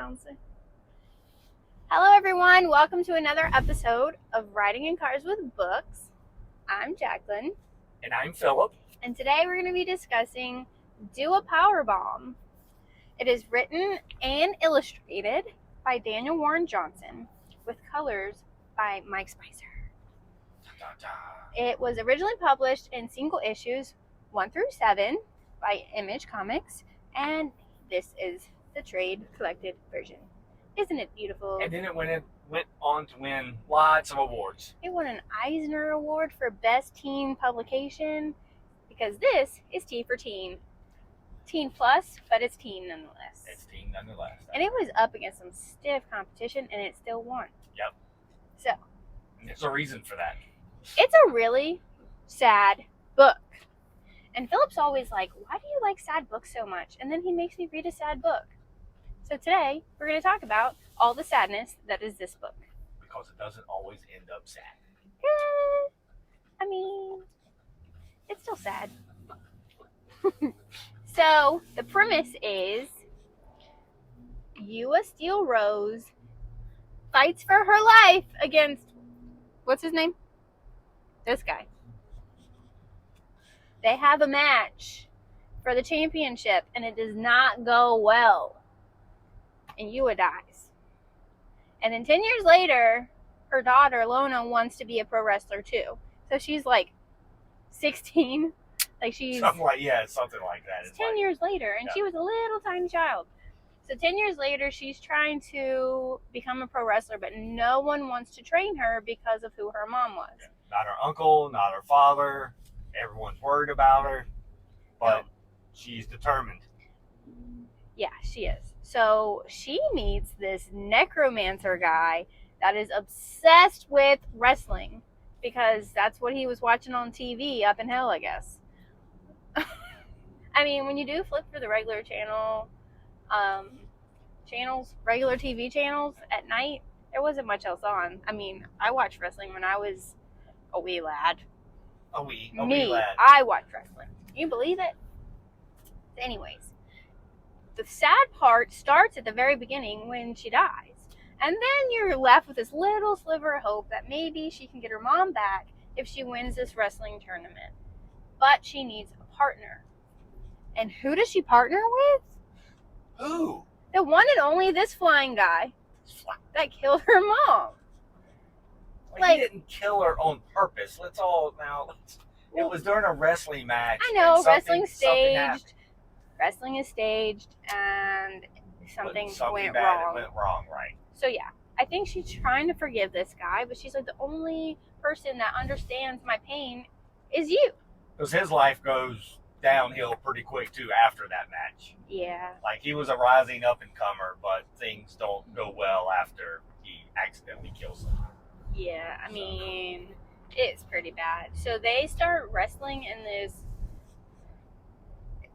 Johnson. Hello everyone, welcome to another episode of Riding in Cars with Books. I'm Jacqueline. And I'm Philip. And today we're going to be discussing Do A Powerbomb. It is written and illustrated by Daniel Warren Johnson with colors by Mike Spicer. It was originally published in single issues 1 through 7 by Image Comics, and this is the trade collected version. Isn't it beautiful? And then it went on to win lots of awards. It won an Eisner Award for Best Teen Publication because this is T for Teen. Teen Plus, but it's teen nonetheless. It's teen nonetheless. And it was up against some stiff competition, and it still won. Yep. So. And there's a reason for that. It's a really sad book. And Philip's always like, why do you like sad books so much? And then he makes me read a sad book. So today, we're going to talk about all the sadness that is this book. Because it doesn't always end up sad. I mean, it's still sad. So, the premise is, Ewa Steel Rose fights for her life against, what's his name? This guy. They have a match for the championship, and it does not go well. And Ewa dies. And then 10 years later, her daughter, Lona, wants to be a pro wrestler too. So she's like 16. Like she's... something like that. It's 10 years later, and she was a little tiny child. So 10 years later, she's trying to become a pro wrestler, but no one wants to train her because of who her mom was. Yeah. Not her uncle, not her father. Everyone's worried about her. But she's determined. Yeah, she is. So she meets this necromancer guy that is obsessed with wrestling because that's what he was watching on TV up in hell, I guess. I mean, when you do flip for the regular regular TV channels at night, there wasn't much else on. I mean, I watched wrestling when I was a wee lad. A wee lad. I watched wrestling. Can you believe it? Anyways, the sad part starts at the very beginning when she dies. And then you're left with this little sliver of hope that maybe she can get her mom back if she wins this wrestling tournament. But she needs a partner. And who does she partner with? Who? The one and only this flying guy that killed her mom. He didn't kill her on purpose. It was during a wrestling match. I know, wrestling's staged. Wrestling is staged, and something went wrong. Went wrong, right? So yeah, I think she's trying to forgive this guy, but she's like, the only person that understands my pain is you. Because his life goes downhill pretty quick too after that match. Yeah. Like he was a rising up and comer, but things don't go well after he accidentally kills someone. Yeah, I mean, it's pretty bad. So they start wrestling in this,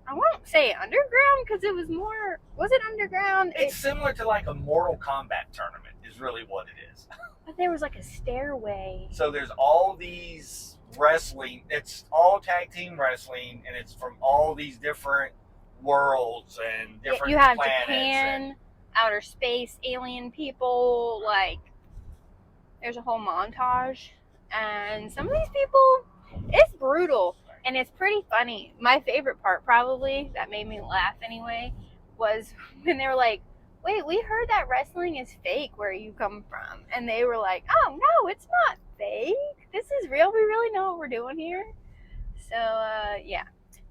I won't say underground because it was more, was it underground? It's similar to like a Mortal Kombat tournament is really what it is. But there was like a stairway. So there's all these wrestling, it's all tag team wrestling, and it's from all these different worlds and different you have planets. Japan, outer space, alien people, like there's a whole montage. And some of these people, it's brutal. And it's pretty funny. My favorite part, probably, that made me laugh anyway, was when they were like, wait, we heard that wrestling is fake where you come from. And they were like, oh, no, it's not fake. This is real. We really know what we're doing here. So, yeah.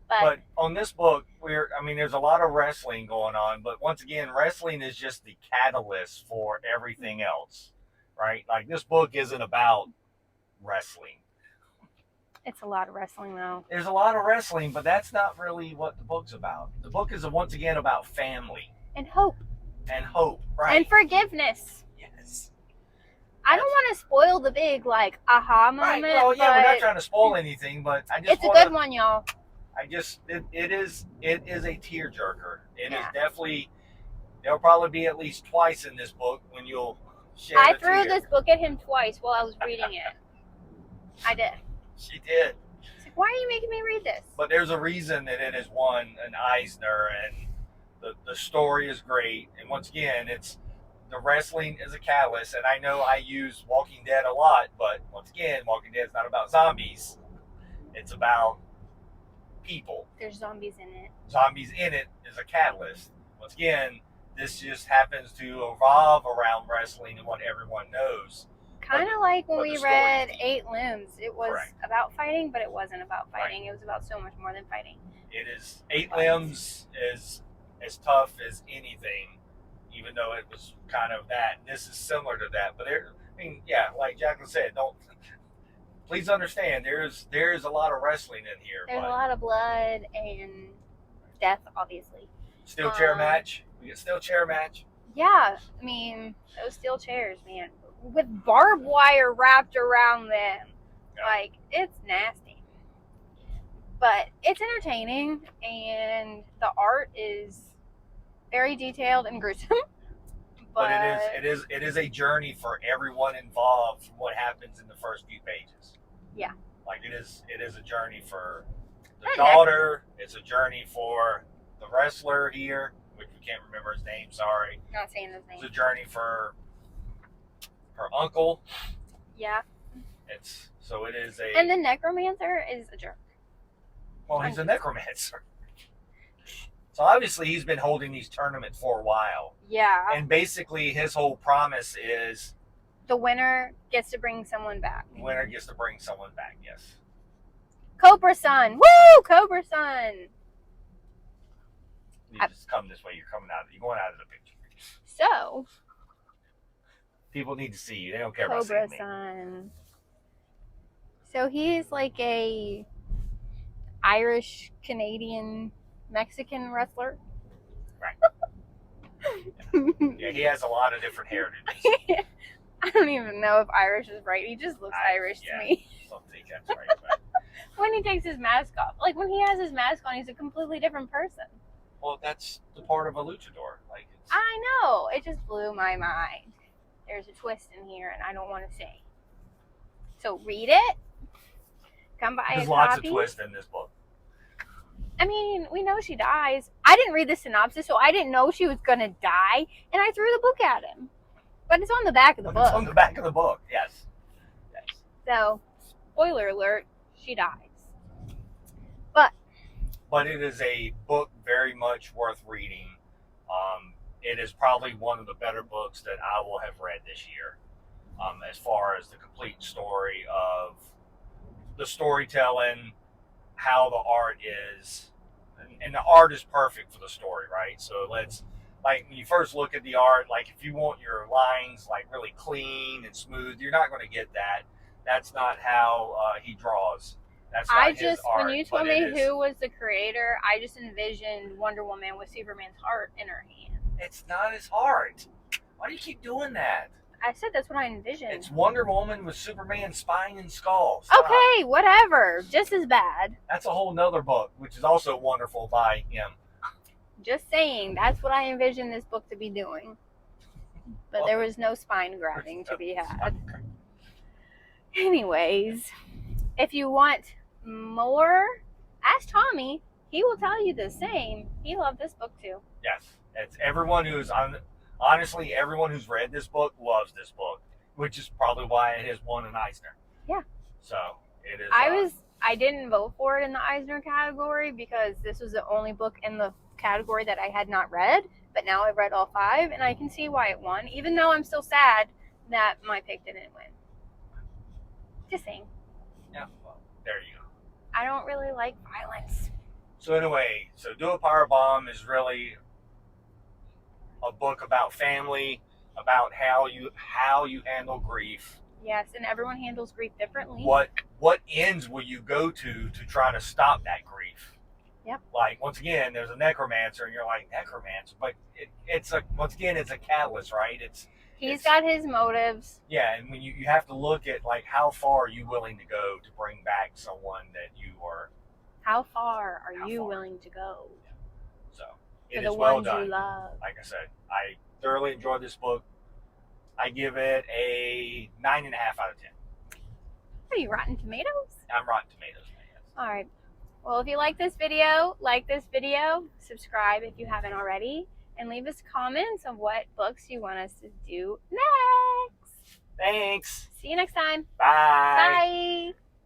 But on this book, there's a lot of wrestling going on. But once again, wrestling is just the catalyst for everything else, right? Like, this book isn't about wrestling. It's a lot of wrestling, though. There's a lot of wrestling, but that's not really what the book's about. The book is, once again, about family. And hope. And hope, right. And forgiveness. Yes. I don't want to spoil the big, aha moment. Right. Well, yeah, we're not trying to spoil anything, but I just it's a good one, y'all. It is a tearjerker. It is definitely, there'll probably be at least twice in this book when you'll shed a tear. I threw this book at him twice while I was reading it. I did. She did. She's like, why are you making me read this? But there's a reason that it has won an Eisner and The story is great, and once again, it's the wrestling is a catalyst. And I know I use Walking Dead a lot, but once again, Walking Dead is not about zombies. It's about people. There's zombies in it. Zombies in it is a catalyst. Once again, this just happens to evolve around wrestling and what everyone knows. Kind of like when but we the story read is deep. Eight Limbs. It was Correct. about fighting, but it wasn't about fighting. Right. It was about so much more than fighting. It is Eight Limbs is as tough as anything, even though it was kind of that. This is similar to that, but I mean, yeah, like Jacqueline said, don't. Please understand, there's a lot of wrestling in here. There's but a lot of blood and death, obviously. steel chair match. We get steel chair match. Yeah, I mean, those steel chairs, man, with barbed wire wrapped around them. Yeah. Like, it's nasty. But it's entertaining, and the art is very detailed and gruesome. But it is a journey for everyone involved from what happens in the first few pages. Yeah. Like it is a journey for the daughter. It's a journey for the wrestler here, which we can't remember his name. Sorry. Not saying his name. It's a journey for her uncle. Yeah. It is a. And the necromancer is a jerk. Well, he's a necromancer. So obviously he's been holding these tournaments for a while. Yeah. And basically his whole promise is the winner gets to bring someone back. The winner gets to bring someone back, yes. Cobra Sun. Woo! Cobra Sun. You just come this way. You're going out of the picture. So. People need to see you. They don't care Cobra about seeing Sun. So he's like a Irish, Canadian, Mexican wrestler. Right. Yeah, he has a lot of different heritages. I don't even know if Irish is right. He just looks Irish to me. I don't think that's right. But... when he takes his mask off. Like, when he has his mask on, he's a completely different person. Well, that's the part of a luchador. Like, I know. It just blew my mind. There's a twist in here, and I don't want to say. So, read it. Come buy There's a lots copy. of twists in this book. I mean, we know she dies. I didn't read the synopsis, so I didn't know she was going to die, and I threw the book at him. But it's on the back of the book. It's on the back of the book, yes. So, spoiler alert, she dies. But it is a book very much worth reading. It is probably one of the better books that I will have read this year. As far as the complete story of the storytelling, how the art is, and the art is perfect for the story, right? So like when you first look at the art, like if you want your lines like really clean and smooth, you're not going to get that. That's not how he draws. That's not his art. When you told me who was the creator, I just envisioned Wonder Woman with Superman's heart in her hand. It's not his heart. Why do you keep doing that? I said that's what I envisioned. It's Wonder Woman with Superman's spine and skull. Stop. Okay, whatever. Just as bad. That's a whole nother book, which is also wonderful by him. Just saying, that's what I envisioned this book to be doing. But there was no spine grabbing to be had. Anyways, if you want more, ask Tommy. He will tell you the same. He loved this book too. Yes. It's everyone who's honestly, everyone who's read this book loves this book, which is probably why it has won an Eisner. Yeah. So it is. I didn't vote for it in the Eisner category because this was the only book in the category that I had not read. But now I've read all 5, and I can see why it won, even though I'm still sad that my pick didn't win. Just saying. Yeah. Well, there you go. I don't really like violence. So anyway, Do A Powerbomb is really a book about family, about how you handle grief. Yes, and everyone handles grief differently. What ends will you go to try to stop that grief? Yep. Like once again, there's a necromancer, and you're like necromancer, but it's a catalyst, right? He's got his motives. Yeah, and when you have to look at like how far are you willing to go to bring back someone that you are. How far are you willing to go? So for it the is well ones done. you love. Like I said, I thoroughly enjoyed this book. I give it a 9.5 out of 10. Are you Rotten Tomatoes? I'm Rotten Tomatoes, man. All right. Well, if you like this video, subscribe if you haven't already, and leave us comments on what books you want us to do next. Thanks. See you next time. Bye. Bye.